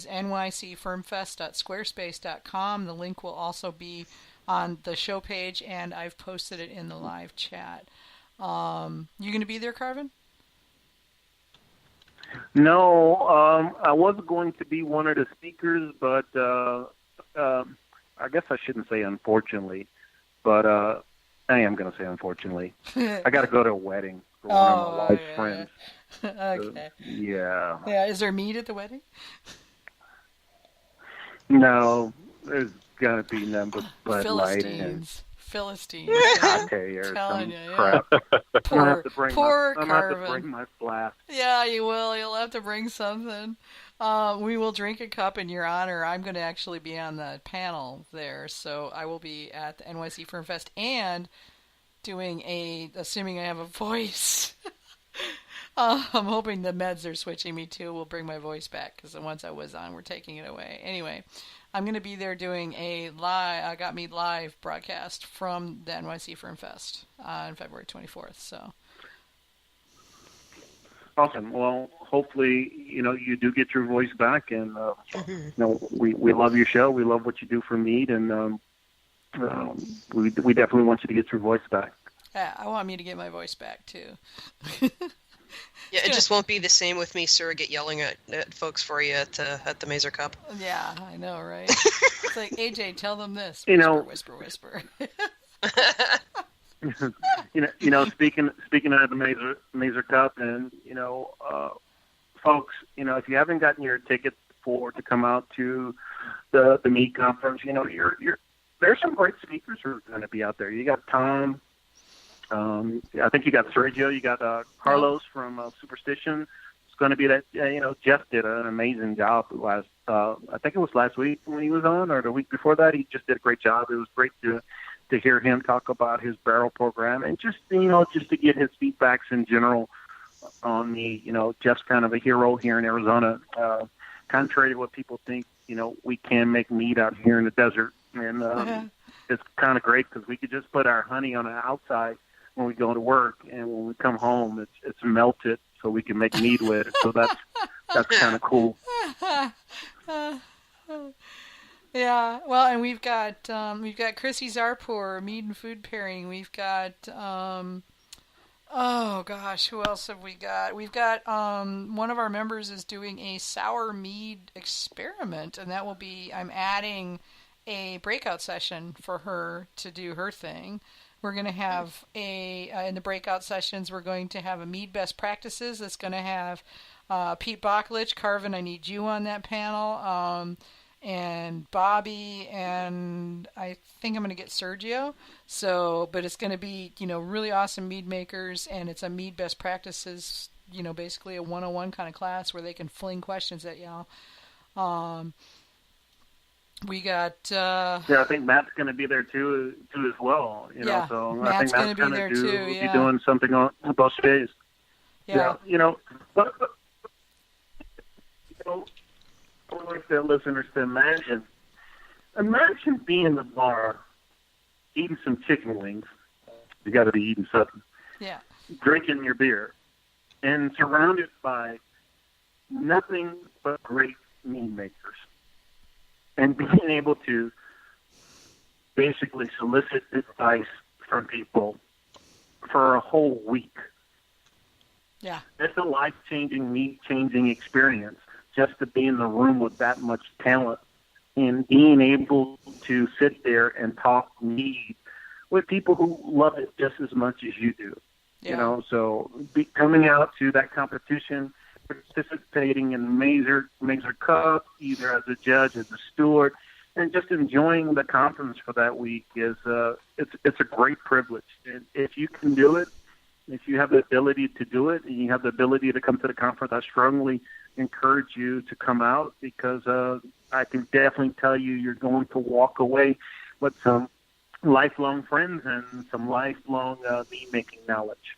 nycfirmfest.squarespace.com. The link will also be on the show page, and I've posted it in the live chat. You going to be there, Carvin? No, I was going to be one of the speakers, but I guess I shouldn't say unfortunately, but I am going to say unfortunately. I got to go to a wedding for one of my wife's friends. Okay. Yeah. Yeah. Is there mead at the wedding? No, there's going to be none but Bud Light and Philistines. Latte or some crap. Poor I'm going to have to Carvin. bring my flask. Yeah, you will. You'll have to bring something. We will drink a cup in your honor. I'm going to actually be on the panel there, so I will be at the NYC Firm Fest and doing assuming I have a voice. I'm hoping the meds they're switching me to will bring my voice back, because the ones I was on were taking it away. Anyway, I'm going to be there doing a Got Mead live broadcast from the NYC Firm Fest on February 24th. So. Awesome. Well, hopefully, you do get your voice back, and we love your show. We love what you do for Mead, and we definitely want you to get your voice back. Yeah, I want me to get my voice back too. Yeah, it just won't be the same with me surrogate yelling at folks for you at the Mazer Cup. Yeah, I know, right? It's like, AJ, tell them this. Whisper, whisper. Speaking of the Mazer Cup, and folks, if you haven't gotten your ticket to come out to the Mead conference, there's some great speakers who are going to be out there. You got Tom. I think you got Sergio. You got Carlos from Superstition. It's going to be that. Jeff did an amazing job last. I think it was last week when he was on, or the week before that. He just did a great job. It was great to hear him talk about his barrel program, and just to get his feedbacks in general on me. Jeff's kind of a hero here in Arizona. Contrary to what people think, we can make mead out here in the desert, and it's kind of great because we could just put our honey on the outside when we go to work, and when we come home, it's melted, so we can make mead with it. So that's kind of cool. Yeah, well, and we've got Chrissy Zarpour, mead and food pairing. We've got oh gosh, who else have we got? We've got one of our members is doing a sour mead experiment, and that will be, I'm adding a breakout session for her to do her thing. We're going to have in the breakout sessions, we're going to have a mead best practices. That's going to have Pete Bachlich, Carvin, I need you on that panel, and Bobby, and I think I'm going to get Sergio. So, but it's going to be, really awesome mead makers, and it's a mead best practices, basically a 101 kind of class where they can fling questions at y'all. We got. I think Matt's going to be there too as well. So Matt's I think Matt's going to be there too. We'll be doing something on both days. Yeah. But I want the listeners to imagine being in the bar, eating some chicken wings. You got to be eating something. Yeah. Drinking your beer, and surrounded by nothing but great mead makers. And being able to basically solicit advice from people for a whole week. Yeah. It's a life-changing, mead-changing experience just to be in the room with that much talent and being able to sit there and talk mead with people who love it just as much as you do. Yeah. So coming out to that competition, participating in the Mazer Cup, either as a judge, as a steward, and just enjoying the conference for that week is it's a great privilege. And if you can do it, if you have the ability to do it, and you have the ability to come to the conference, I strongly encourage you to come out, because I can definitely tell you're going to walk away with some lifelong friends and some lifelong mead-making knowledge.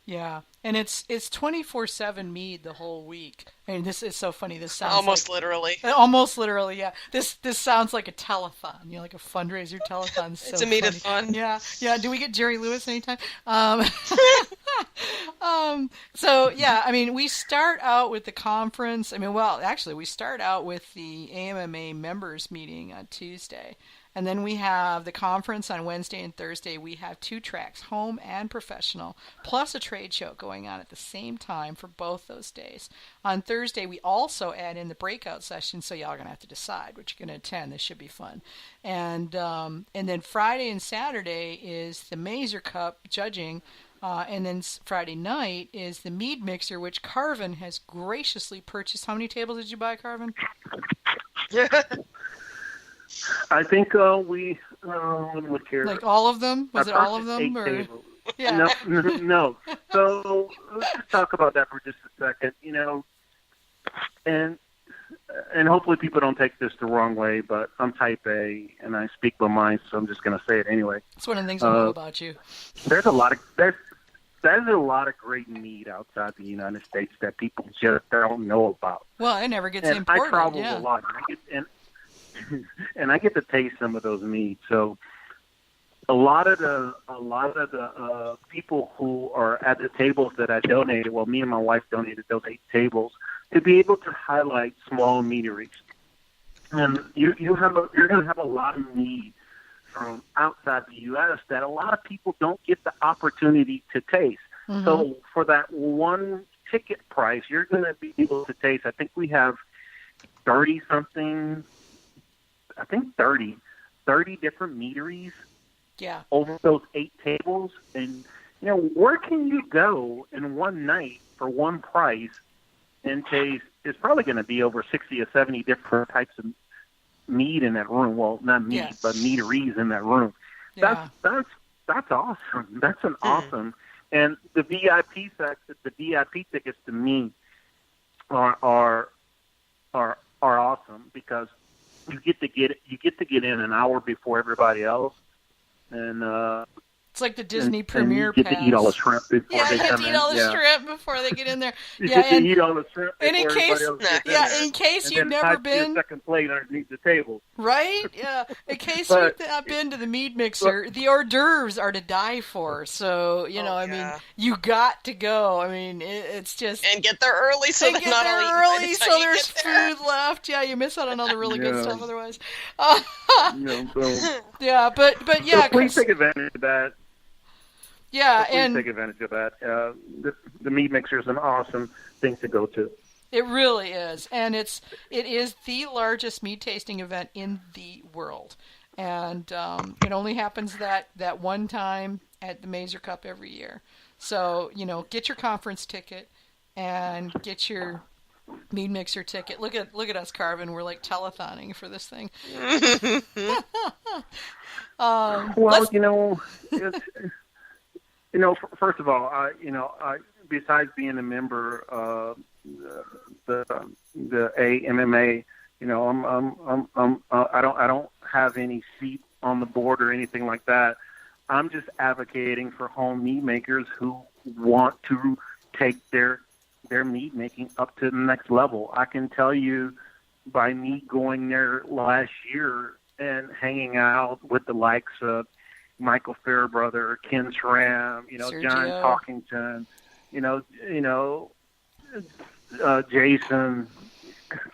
Yeah, and it's 24/7 mead the whole week. I mean, this is so funny. This sounds almost like, literally. Almost literally, yeah. This sounds like a telethon, like a fundraiser telethon. So it's a mead-a-thon. Yeah. Do we get Jerry Lewis anytime? So yeah, I mean, we start out with the conference. I mean, well, actually, we start out with the AMMA members meeting on Tuesday, and then we have the conference on Wednesday and Thursday. We have 2 tracks, home and professional, plus a trade show going on at the same time for both those days. On Thursday, we also add in the breakout session, so y'all are gonna have to decide what you're gonna attend. This should be fun, and then Friday and Saturday is the Mazer Cup judging. And then Friday night is the mead mixer, which Carvin has graciously purchased. How many tables did you buy, Carvin? I think we look here. Like all of them? Was it all of them? 8 Or? tables. Yeah. No. So let's just talk about that for just a second. And hopefully people don't take this the wrong way, but I'm type A and I speak my mind, so I'm just going to say it anyway. It's one of the things I know about you. There's a lot of great mead outside the United States that people just don't know about. Well, it never gets and imported. I travel a lot, and I get to taste some of those meads. So a lot of the people who are at the tables that I donated, well, me and my wife donated those 8 tables to be able to highlight small meaderies. And you're going to have a lot of mead from outside the U.S. that a lot of people don't get the opportunity to taste. Mm-hmm. So for that one ticket price, you're going to be able to taste. I think we have 30 different meaderies. Yeah. Over those 8 tables. And, where can you go in one night for one price and taste? It's probably going to be over 60 or 70 different types of mead in that room. Well, not mead, but meaderies in that room. Yeah. That's awesome. That's an awesome. And the VIP tickets to me are awesome because you get to get in an hour before everybody else, and it's like the Disney premiere pass. You get pass. to eat all the shrimp before they come in. Yeah, you get to eat all the shrimp before they get in there. You get to eat all the shrimp before everybody else gets in there. In case you've and never then been... your second plate underneath the table. Right? Yeah. In case you've not been to the mead mixer, the hors d'oeuvres are to die for. So, I mean, you got to go. I mean, it's just... And get there early so there's food left. Yeah, you miss out on all the really good stuff otherwise. Yeah, but yeah. So please take advantage of that. Yeah, and take advantage of that. The mead mixer is an awesome thing to go to. It really is, and it is the largest mead tasting event in the world, and it only happens that one time at the Mazer Cup every year. So get your conference ticket and get your mead mixer ticket. Look at us, Carvin. We're like telethoning for this thing. First of all, besides being a member of the AMMA, I don't have any seat on the board or anything like that. I'm just advocating for home mead makers who want to take their mead making up to the next level. I can tell you by me going there last year and hanging out with the likes of Michael Fairbrother, Ken Schramm, John Talkington, Jason,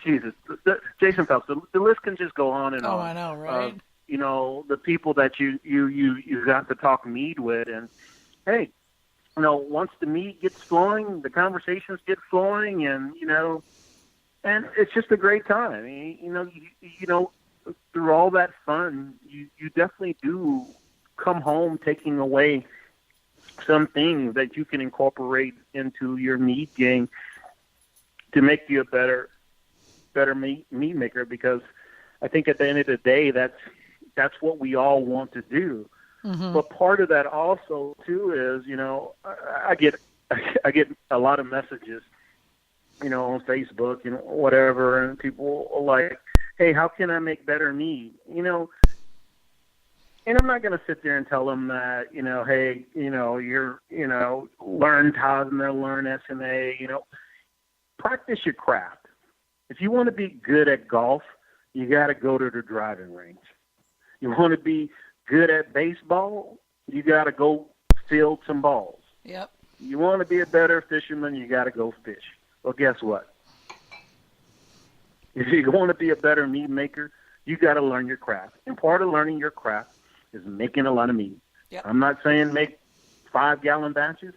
Jesus, Jason Phelps. The list can just go on and on. Oh, I know, right? The people that you got to talk mead with, and hey, once the mead gets flowing, the conversations get flowing, and and it's just a great time. Through all that fun, you definitely do come home taking away some things that you can incorporate into your mead game to make you a better mead maker, because I think at the end of the day, that's what we all want to do. Mm-hmm. But part of that also too is, I get a lot of messages, on Facebook, whatever, and people are like, hey, how can I make better mead? And I'm not going to sit there and tell them that, hey, you're, learn Tosner, learn SNA, practice your craft. If you want to be good at golf, you got to go to the driving range. You want to be good at baseball, you got to go field some balls. Yep. You want to be a better fisherman, you got to go fish. Well, guess what? If you want to be a better mead maker, you got to learn your craft. And part of learning your craft is making a lot of mead. Yep. I'm not saying make 5-gallon batches.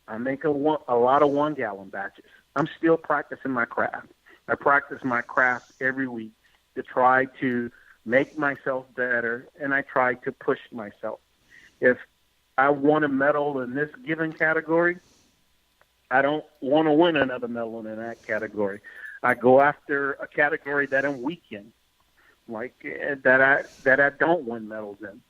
I make a lot of 1-gallon batches. I'm still practicing my craft. I practice my craft every week to try to make myself better, and I try to push myself. If I want a medal in this given category, I don't want to win another medal in that category. I go after a category that I'm weak in, like that I don't win medals in.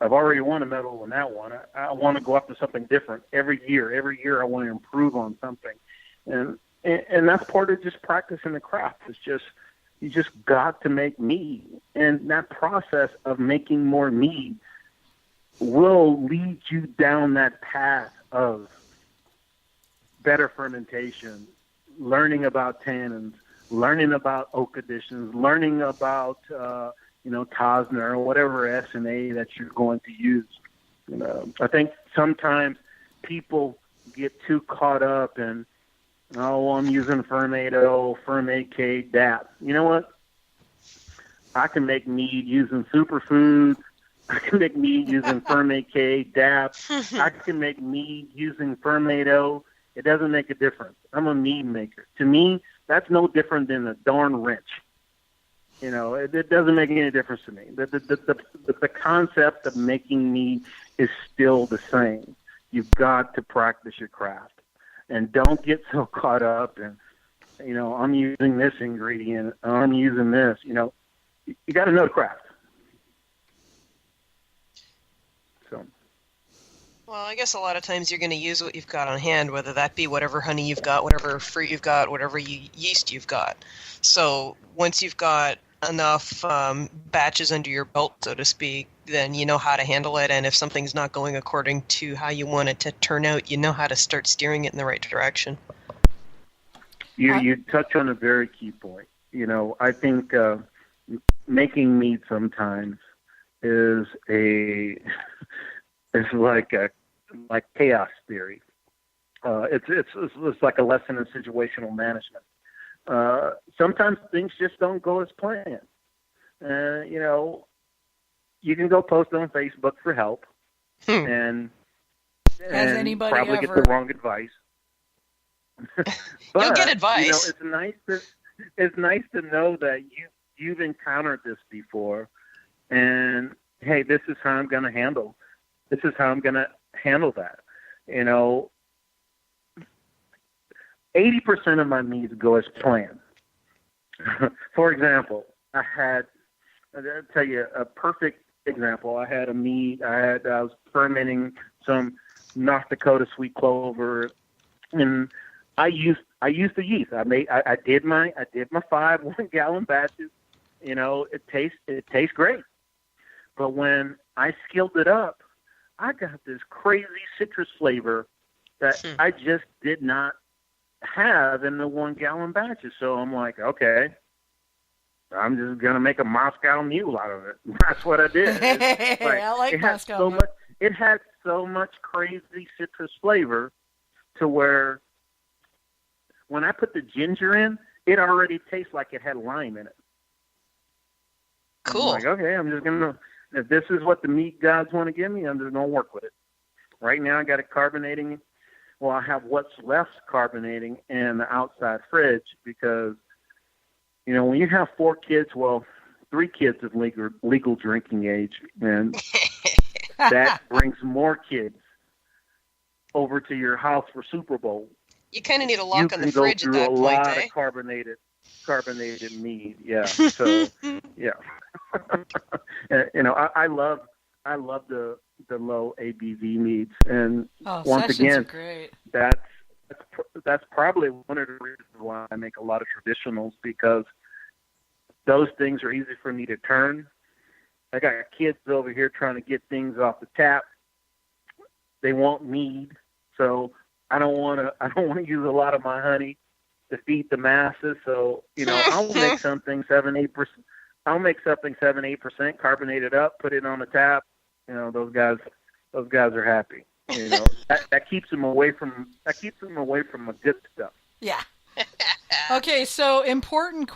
I've already won a medal in that one. I want to go after something different every year. Every year I want to improve on something, and that's part of just practicing the craft. It's just you just got to make mead, and that process of making more mead will lead you down that path of better fermentation, learning about tannins, learning about oak additions, learning about Tosner or whatever S&A that you're going to use. I think sometimes people get too caught up in, I'm using Fermento, Fermate, DAP. You know what? I can make mead using superfoods. I can make mead using Fermate, DAP. I can make mead using Fermento. It doesn't make a difference. I'm a mead maker. To me, that's no different than a darn wrench. It doesn't make any difference to me. The concept of making mead is still the same. You've got to practice your craft. And don't get so caught up in, I'm using this ingredient, I'm using this. You got to know the craft. So. Well, I guess a lot of times you're going to use what you've got on hand, whether that be whatever honey you've got, whatever fruit you've got, whatever yeast you've got. So once you've got enough batches under your belt, so to speak, then you know how to handle it. And if something's not going according to how you want it to turn out, you know how to start steering it in the right direction. You touch on a very key point. I think making mead sometimes is like chaos theory. It's like a lesson in situational management. Sometimes things just don't go as planned. You can go post on Facebook for help, and probably get the wrong advice. But, you'll get advice. It's nice to know that you've encountered this before, and hey, this is how I'm going to handle. This is how I'm going to handle that. 80% of my meads go as planned. For example, I'll tell you a perfect example. I had a mead. I was fermenting some North Dakota sweet clover, and I used the yeast. I did my 5 1-gallon batches. It tastes great. But when I skilled it up, I got this crazy citrus flavor that I just did not have in the 1-gallon batches. So I'm like, okay, I'm just gonna make a Moscow Mule out of it. That's what I did. I like Moscow Mule. It had so much crazy citrus flavor to where when I put the ginger in, it already tastes like it had lime in it. Cool. I'm like, okay, I'm just gonna. If this is what the meat gods want to give me, I'm just gonna work with it. Right now, I got it carbonating. Well, I have what's left carbonating in the outside fridge because, when you have 4 kids, 3 kids of legal drinking age, and that brings more kids over to your house for Super Bowl. You kind of need a lock on the fridge at that point, You can go through a lot of carbonated mead. Yeah. So, yeah. I love the low ABV meads, and once again, great. That's probably one of the reasons why I make a lot of traditionals, because those things are easy for me to turn. I got kids over here trying to get things off the tap. They want mead, so I don't want to use a lot of my honey to feed the masses. So I'll make something 7-8%. I'll make something 7-8% carbonated up, put it on the tap. Those guys are happy. You know, that keeps them away from the good stuff. Yeah. Okay, so important